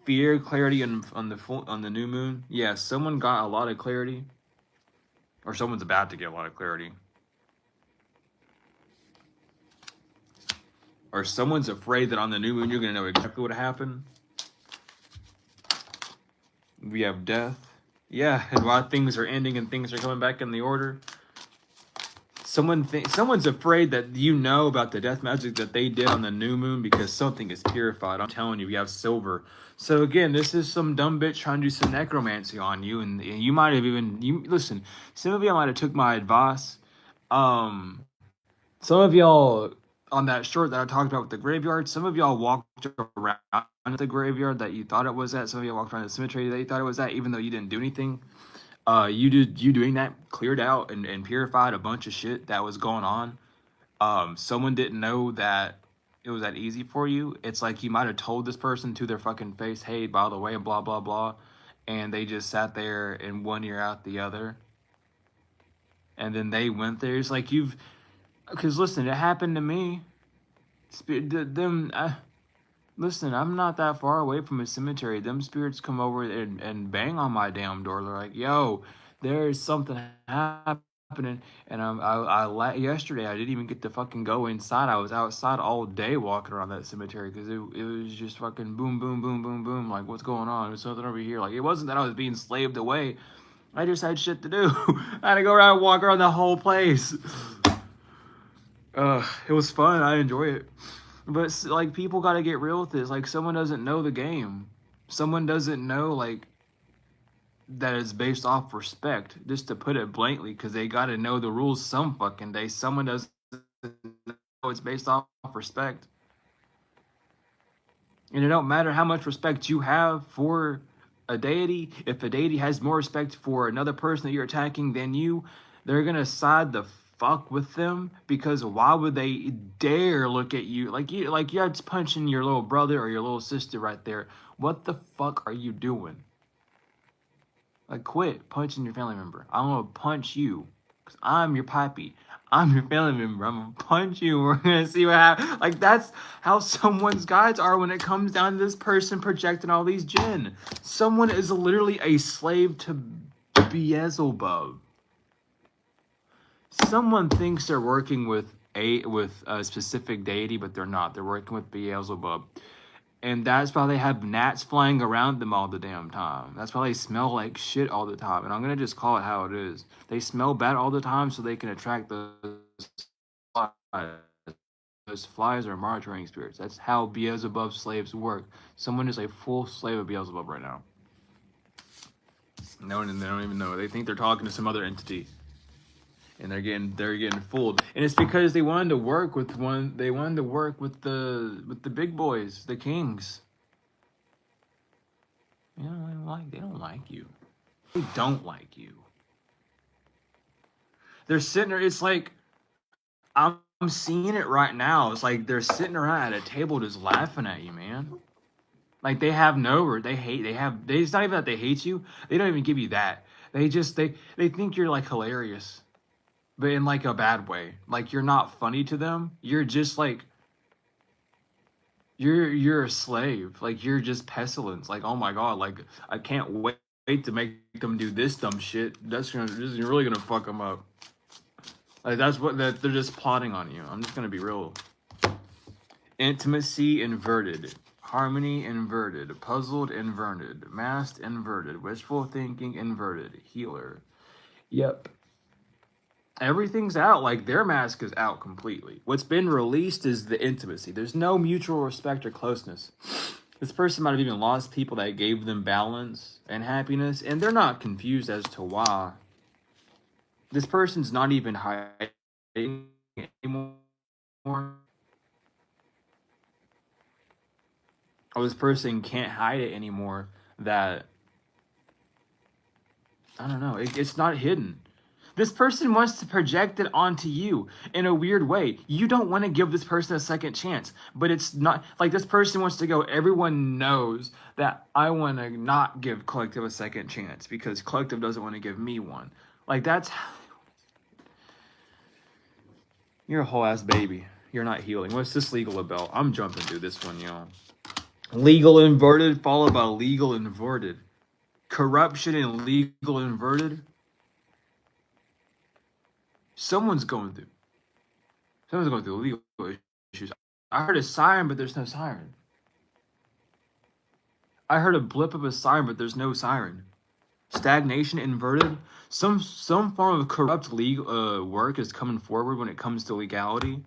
Fear, clarity, on the new moon. Yeah, someone got a lot of clarity, or someone's about to get a lot of clarity, or someone's afraid that on the new moon you're gonna know exactly what happened. We have death. Yeah, and while things are ending and things are coming back in the order, someone's afraid that you know about the death magic that they did on the new moon because something is purified. I'm telling you, we have silver. So again, this is some dumb bitch trying to do some necromancy on you, and you might have listen. Some of y'all might have took my advice. Some of y'all on that short that I talked about with the graveyard, some of y'all walked around the graveyard that you thought it was at. Some of y'all walked around the cemetery that you thought it was at, even though you didn't do anything. You doing that cleared out and purified a bunch of shit that was going on. Someone didn't know that it was that easy for you. It's like you might have told this person to their fucking face, hey, by the way, blah, blah, blah. And they just sat there in one ear out the other. And then they went there. It's like because listen, it happened to me. Listen, I'm not that far away from a cemetery. Them spirits come over and bang on my damn door. They're like, yo, there's something happening. And yesterday, I didn't even get to fucking go inside. I was outside all day walking around that cemetery because it was just fucking boom, boom, boom, boom, boom. Like, what's going on? There's something over here. Like, it wasn't that I was being slaved away. I just had shit to do. I had to go around and walk around the whole place. It was fun. I enjoy it. But, like, people got to get real with this. Like, someone doesn't know the game. Someone doesn't know, like, that it's based off respect. Just to put it blankly, because they got to know the rules some fucking day. Someone doesn't know it's based off respect. And it don't matter how much respect you have for a deity. If a deity has more respect for another person that you're attacking than you, they're going to side the fuck with them, because why would they dare look at you like you're punching your little brother or your little sister right there? What the fuck are you doing? Like, quit punching your family member. I'm gonna punch you because I'm your pappy. I'm your family member. I'm gonna punch you. We're gonna see what happens. Like, that's how someone's guides are when it comes down to this person projecting all these jinn. Someone is literally a slave to Beelzebub. Someone thinks they're working with a specific deity, but they're not. They're working with Beelzebub. And that's why they have gnats flying around them all the damn time. That's why they smell like shit all the time. And I'm going to just call it how it is. They smell bad all the time so they can attract those flies. Those flies are monitoring spirits. That's how Beelzebub slaves work. Someone is a full slave of Beelzebub right now. No, and they don't even know. They think they're talking to some other entity. and they're getting fooled, and it's because they wanted to work with the big boys, the kings. You know, they don't like you. They don't like you. They're sitting there. It's like I'm seeing it right now. It's like they're sitting around at a table just laughing at you, man. Like they have no, they hate. They have. It's not even that they hate you. They don't even give you that. They think you're like hilarious, but in like a bad way. Like you're not funny to them. You're just like you're a slave. Like you're just pestilence. Like oh my god. Like I can't wait to make them do this dumb shit. This is really gonna fuck them up. Like that's what they're just plotting on you. I'm just gonna be real. Intimacy inverted. Harmony inverted. Puzzled inverted. Masked inverted. Wishful thinking inverted. Healer. Yep. Everything's out. Like their mask is out completely. What's been released is the intimacy. There's no mutual respect or closeness. This person might have even lost people that gave them balance and happiness, and they're not confused as to why. This person's not even hiding anymore. Or this person can't hide it anymore. That, I don't know, it's not hidden. This person wants to project it onto you in a weird way. You don't want to give this person a second chance, but it's not like this person wants to go, everyone knows that I want to not give Collective a second chance because Collective doesn't want to give me one. Like that's, you're a whole ass baby. You're not healing. What's this legal about? I'm jumping through this one, y'all. Legal inverted followed by legal inverted. Corruption and legal inverted. Someone's going through legal issues. I heard a siren, but there's no siren. I heard a blip of a siren, but there's no siren. Stagnation inverted. Some form of corrupt legal work is coming forward when it comes to legality.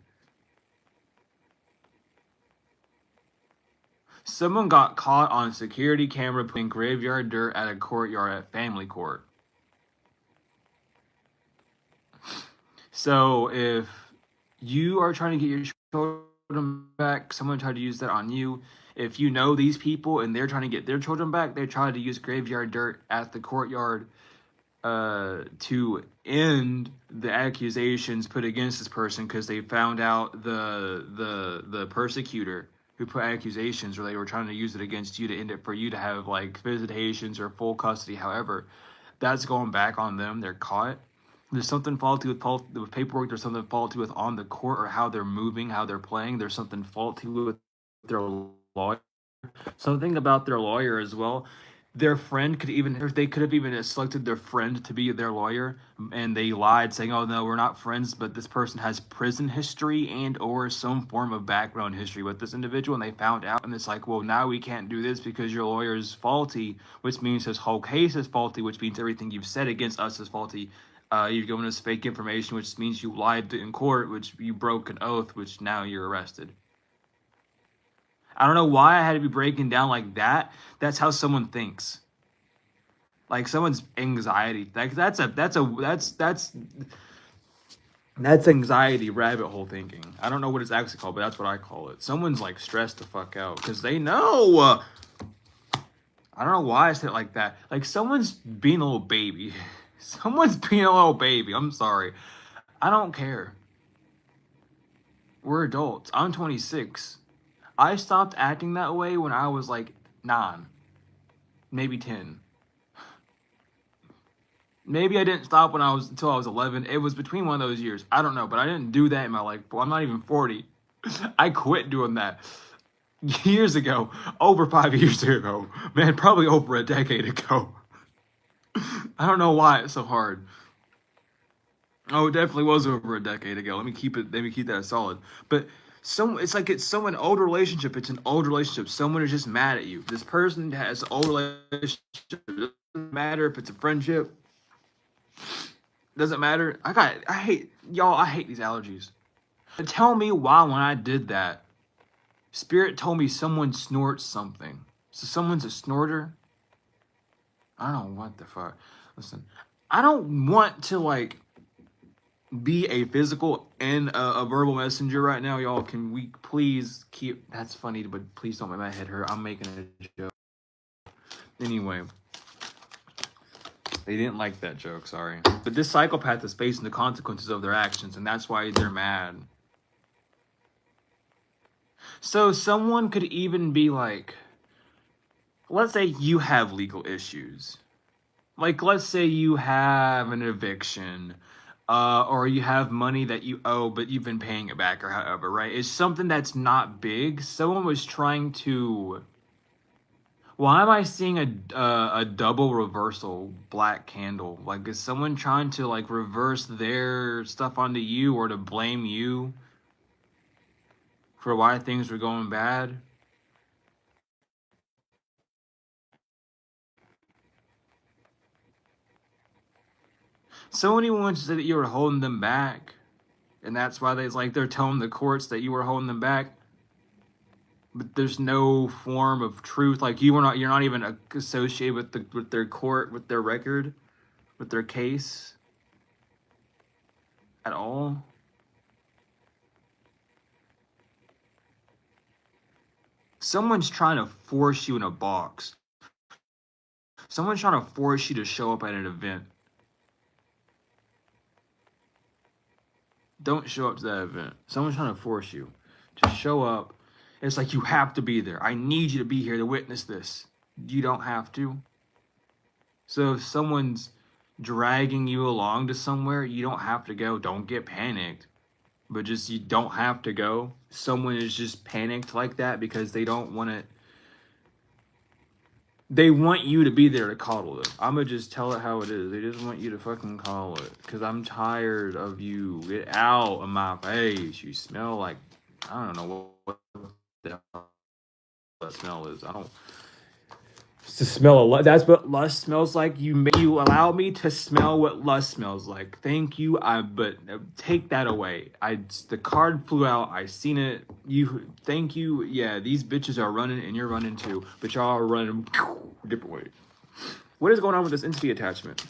Someone got caught on security camera putting graveyard dirt at a courtyard at family court. So if you are trying to get your children back, someone tried to use that on you. If you know these people and they're trying to get their children back, they try to use graveyard dirt at the courtyard to end the accusations put against this person because they found out the persecutor who put accusations, or they were trying to use it against you to end it for you to have like visitations or full custody. However, that's going back on them. They're caught. There's something faulty with paperwork. There's something faulty with on the court or how they're moving, how they're playing. There's something faulty with their lawyer. Something about their lawyer as well. Their friend they could have even selected their friend to be their lawyer, and they lied saying, oh no, we're not friends, but this person has prison history and or some form of background history with this individual, and they found out, and it's like, well, now we can't do this because your lawyer is faulty, which means his whole case is faulty, which means everything you've said against us is faulty. You've given us fake information, which means you lied in court, which you broke an oath, which now you're arrested. I don't know why I had to be breaking down like that. That's how someone thinks. Like someone's anxiety. Like that's anxiety rabbit hole thinking. I don't know what it's actually called, but that's what I call it. Someone's like stressed the fuck out because they know. I don't know why I said it like that. Like someone's being a little baby. Someone's being a little baby. I'm sorry. I don't care. We're adults. I'm 26. I stopped acting that way when I was like 9, maybe 10. Maybe I didn't stop until I was 11. It was between one of those years. I don't know, but I didn't do that in my life. I'm not even 40. I quit doing that years ago, over 5 years ago. Man, probably over a decade ago. I don't know why it's so hard. Oh, it definitely was over a decade ago. Let me keep that solid. But it's someone old relationship. It's an old relationship. Someone is just mad at you. This person has an old relationship. It doesn't matter if it's a friendship. Doesn't matter. I hate these allergies. Tell me why when I did that, Spirit told me someone snorts something. So someone's a snorter? I don't know what the fuck. Listen, I don't want to like be a physical and a verbal messenger right now, y'all. Can we please keep? That's funny, but please don't make my head hurt. I'm making a joke. Anyway, they didn't like that joke. Sorry, but this psychopath is facing the consequences of their actions, and that's why they're mad. So someone could even be like, let's say you have legal issues. Like, let's say you have an eviction, or you have money that you owe, but you've been paying it back, or however, right? It's something that's not big. Someone was trying to. Why am I seeing a double reversal black candle? Like, is someone trying to like reverse their stuff onto you, or to blame you for why things were going bad? Someone once said that you were holding them back, and that's why they're telling the courts that you were holding them back. But there's no form of truth. Like you're not even associated with their court, with their record, with their case at all. Someone's trying to force you in a box. Someone's trying to force you to show up at an event. Don't show up to that event. Someone's trying to force you to show up. It's like you have to be there. I need you to be here to witness this. You don't have to. So if someone's dragging you along to somewhere, you don't have to go. Don't get panicked. But just you don't have to go. Someone is just panicked like that because they don't want it. They want you to be there to coddle them. I'm going to just tell it how it is. They just want you to fucking coddle it. Because I'm tired of you. Get out of my face. You smell like, I don't know what the hell that smell is. I don't. It's the smell of that's what lust smells like. You allow me to smell what lust smells like. Thank you. But take that away. The card flew out. I seen it. Thank you. Yeah, these bitches are running and you're running too, but y'all are running different ways. What is going on with this entity attachment?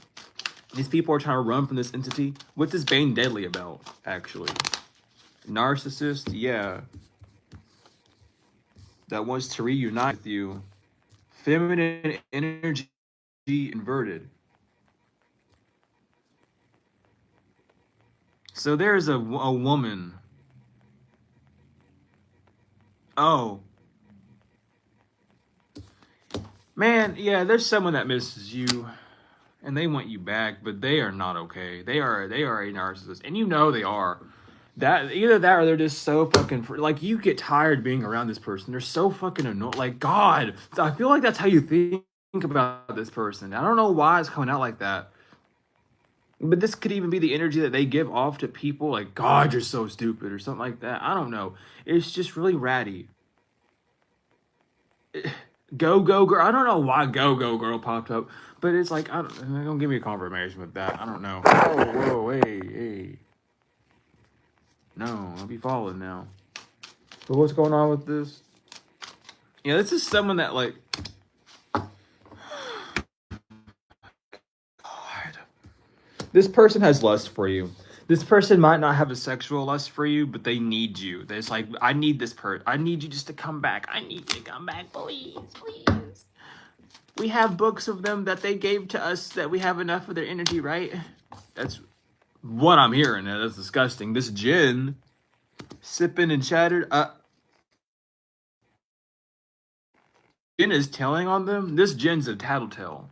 These people are trying to run from this entity. What's this Bane Deadly about? Actually, narcissist. Yeah, that wants to reunite with you. Feminine energy inverted. So there's a woman. Oh. Man, yeah, there's someone that misses you. And they want you back, but they are not okay. They are a narcissist. And you know they are. Either that or they're just so fucking like you get tired being around this person. They're so fucking annoying. Like God, I feel like that's how you think about this person. I don't know why it's coming out like that. But this could even be the energy that they give off to people. Like God, you're so stupid or something like that. I don't know. It's just really ratty. Go girl. I don't know why go girl popped up, but it's like don't give me a confirmation with that. I don't know. Whoa, hey. No, I'll be following now. But what's going on with this? Yeah, this is someone that like. God. This person has lust for you. This person might not have a sexual lust for you, but they need you. It's like, I need this person. I need you just to come back. I need you to come back, please. We have books of them that they gave to us that we have enough of their energy, right? That's what I'm hearing. That's disgusting. This gin, sipping and chattered. Gin is telling on them. This gin's a tattletale.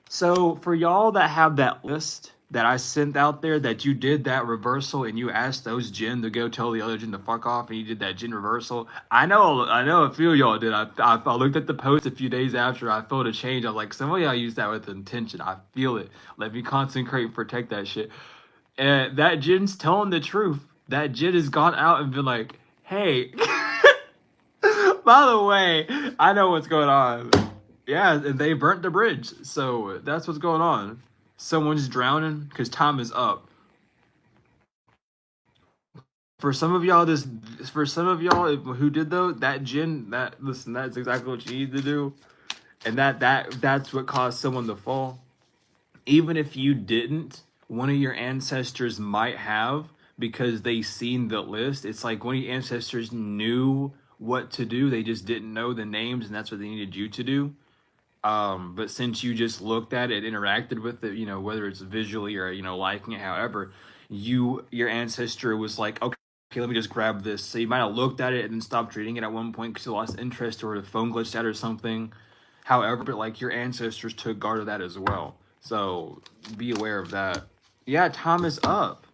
So for y'all that have that list that I sent out there, that you did that reversal and you asked those Jinn to go tell the other Jinn to fuck off, and you did that Jinn reversal. I know a few of y'all did. I looked at the post a few days after. I felt a change. I was like, some of y'all used that with intention. I feel it. Let me concentrate and protect that shit. And that Jinn's telling the truth. That Jinn has gone out and been like, hey, by the way, I know what's going on. Yeah, and they burnt the bridge. So that's what's going on. Someone's drowning because time is up. For some of y'all who did though, that Jinn, that's exactly what you need to do. And that's what caused someone to fall. Even if you didn't, one of your ancestors might have because they seen the list. It's like one of your ancestors knew what to do. They just didn't know the names, and that's what they needed you to do. But since you just looked at it, interacted with it, you know, whether it's visually or, you know, liking it, however, your ancestor was like, okay, let me just grab this. So you might have looked at it and then stopped reading it at one point because you lost interest or the phone glitched out or something. However, but like your ancestors took guard of that as well. So be aware of that. Yeah, time is up.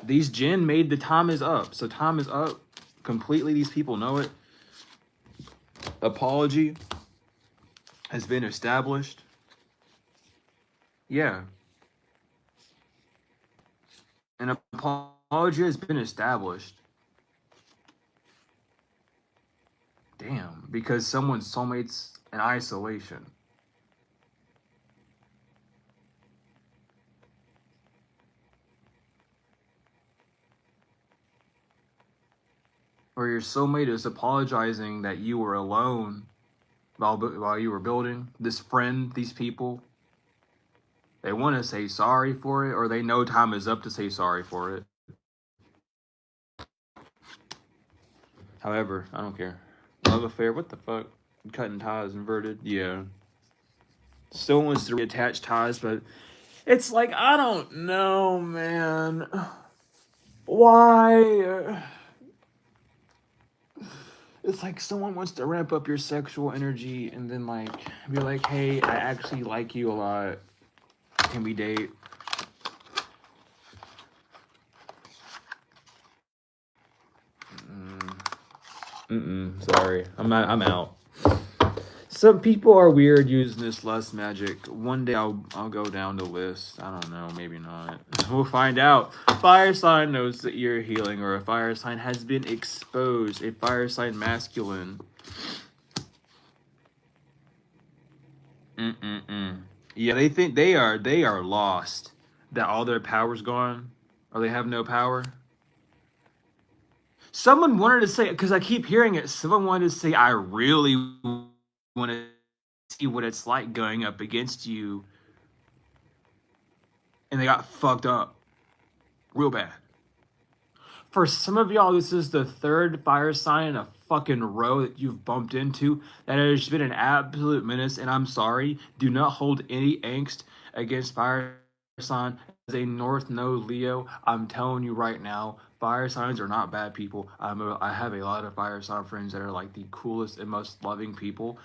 These Jinn made the time is up. So time is up completely. These people know it. Apology has been established. Yeah. An apology has been established. Damn, because someone's soulmate's in isolation. Or your soulmate is apologizing that you were alone while you were building. This friend, these people, they want to say sorry for it, or they know time is up to say sorry for it. However, I don't care. Love affair, what the fuck? Cutting ties, inverted, yeah. Still wants to reattach ties, but it's like, I don't know, man. Why? It's like someone wants to ramp up your sexual energy and then like be like, hey, I actually like you a lot. Can we date? Sorry. I'm out. Some people are weird using this lust magic. One day I'll go down the list. I don't know, maybe not. We'll find out. Fire sign knows that you're healing, or a fire sign has been exposed. A fire sign masculine. Yeah, they think they are lost. That all their power's gone, or they have no power. Someone wanted to say, because I keep hearing it, someone wanted to say, I really want to see what it's like going up against you. And they got fucked up. Real bad. For some of y'all, this is the third fire sign in a fucking row that you've bumped into that has been an absolute menace, and I'm sorry. Do not hold any angst against fire sign. As a North Node Leo, I'm telling you right now, fire signs are not bad people. I have a lot of fire sign friends that are like the coolest and most loving people.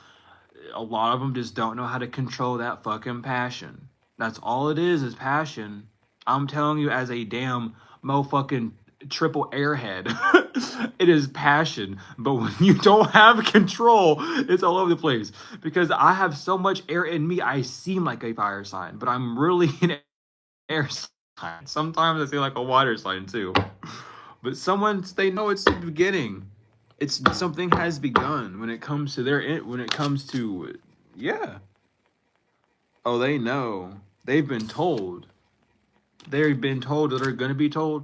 A lot of them just don't know how to control that fucking passion. That's all it is passion. I'm telling you, as a damn motherfucking triple airhead, it is passion. But when you don't have control, it's all over the place. Because I have so much air in me, I seem like a fire sign, but I'm really an air sign. Sometimes I feel like a water sign too. But they know it's the beginning. It's something has begun when it comes to yeah. Oh, they know. They've been told. They've been told that they're gonna be told.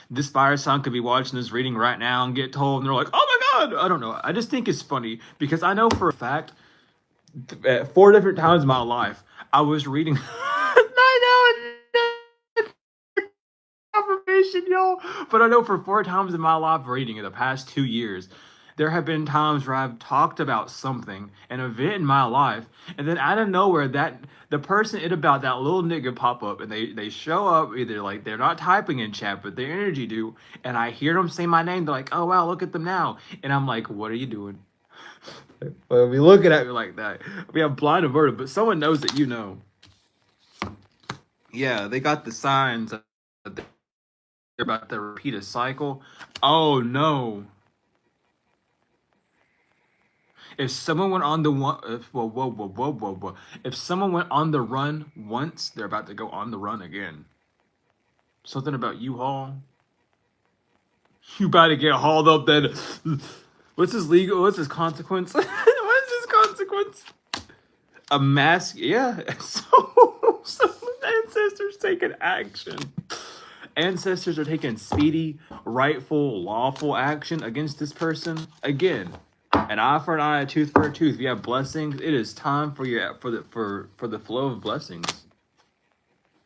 This fire sign could be watching this reading right now and get told, and they're like, "Oh my god!" I don't know. I just think it's funny because I know for a fact, at 4 different times in my life, I was reading. I know confirmation, y'all. But I know for 4 times in my life reading in the past 2 years, there have been times where I've talked about something, an event in my life, and then out of nowhere, that the person about that little nigga pop up, and they show up either like they're not typing in chat, but their energy do, and I hear them say my name. They're like, "Oh wow, look at them now," and I'm like, "What are you doing?" Well, we looking at me like that. We have blind averted, but someone knows that you know. Yeah, they got the signs that they're about to repeat a cycle. Oh no. If someone went on the one, whoa. If someone went on the run once, they're about to go on the run again. Something about U-Haul. You about to get hauled up then. What's his legal? What's his consequence? What is his consequence? A mask? Yeah. So ancestors taking action. Ancestors are taking speedy, rightful, lawful action against this person. Again, an eye for an eye, a tooth for a tooth. If you have blessings, it is time for the flow of blessings.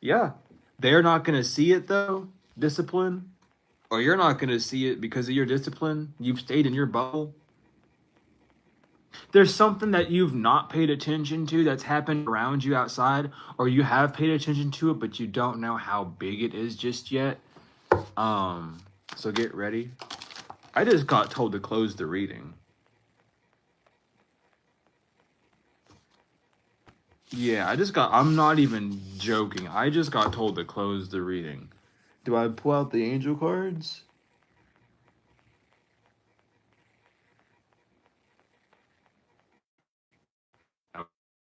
Yeah. They're not going to see it though, discipline, or you're not going to see it because of your discipline. You've stayed in your bubble. There's something that you've not paid attention to that's happened around you outside, or you have paid attention to it, but you don't know how big it is just yet. So get ready. I just got told to close the reading. Yeah, I'm not even joking. I just got told to close the reading. Do I pull out the angel cards?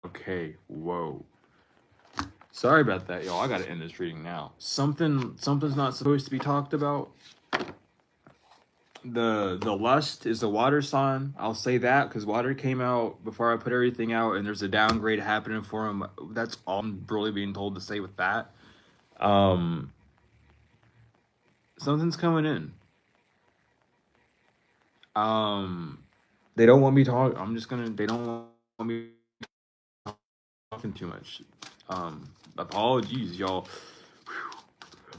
Okay, whoa. Sorry about that, y'all. I gotta end this reading now. Something's not supposed to be talked about. The lust is the water sign. I'll say that because water came out before I put everything out, and there's a downgrade happening for him. That's all I'm really being told to say with that. Something's coming in. They don't want me talking. They don't want me talking too much. Apologies, y'all.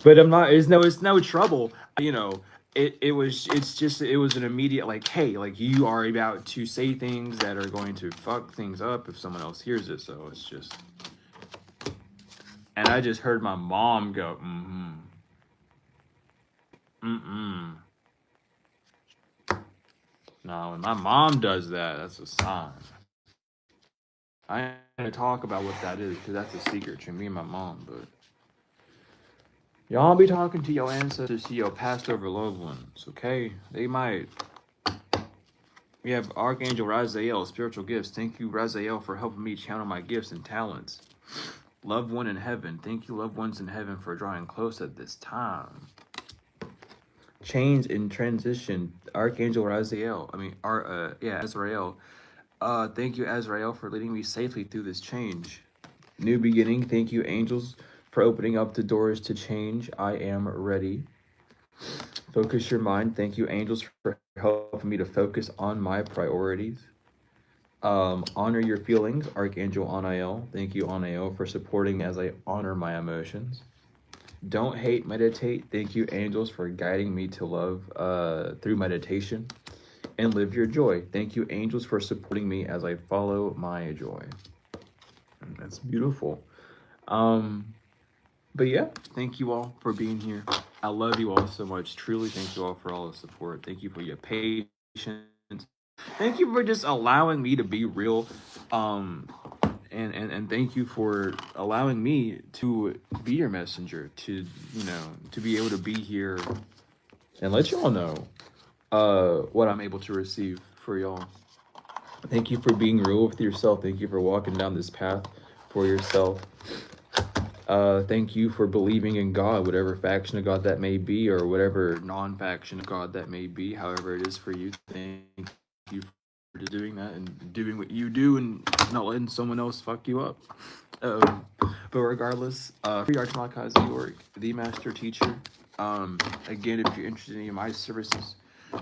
But I'm not. It's no trouble. You know, it was. It's just. It was an immediate like, hey, like you are about to say things that are going to fuck things up if someone else hears it. So it's just. And I just heard my mom go, No, when my mom does that, that's a sign. I ain't gonna talk about what that is because that's a secret between me and my mom. But y'all be talking to your ancestors, to your past over loved ones, okay? They might. We have Archangel Raziel, spiritual gifts. Thank you, Raziel, for helping me channel my gifts and talents. Loved one in heaven. Thank you, loved ones in heaven, for drawing close at this time. Change in transition. Archangel Raziel. Azrael. Thank you, Azrael, for leading me safely through this change. New beginning. Thank you, angels, for opening up the doors to change. I am ready. Focus your mind. Thank you, angels, for helping me to focus on my priorities. Honor your feelings. Archangel Anael. Thank you, Anael, for supporting as I honor my emotions. Don't hate, meditate. Thank you, angels, for guiding me to love through meditation. And live your joy. Thank you, angels, for supporting me as I follow my joy. That's beautiful. But yeah, thank you all for being here. I love you all so much. Truly, thank you all for all the support. Thank you for your patience. Thank you for just allowing me to be real. And thank you for allowing me to be your messenger, to to be able to be here and let y'all know what I'm able to receive for y'all. Thank you for being real with yourself. Thank you for walking down this path for yourself. Thank you for believing in God, whatever faction of God that may be, or whatever non-faction of God that may be, however it is for you. Thank you for doing that and doing what you do and not letting someone else fuck you up. But regardless, Free Arch Malachi New York, the master teacher. Again, if you're interested in any of my services,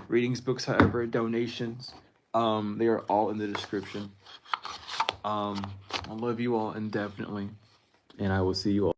readings, books, however, donations, they are all in the description. I love you all indefinitely, and I will see you all.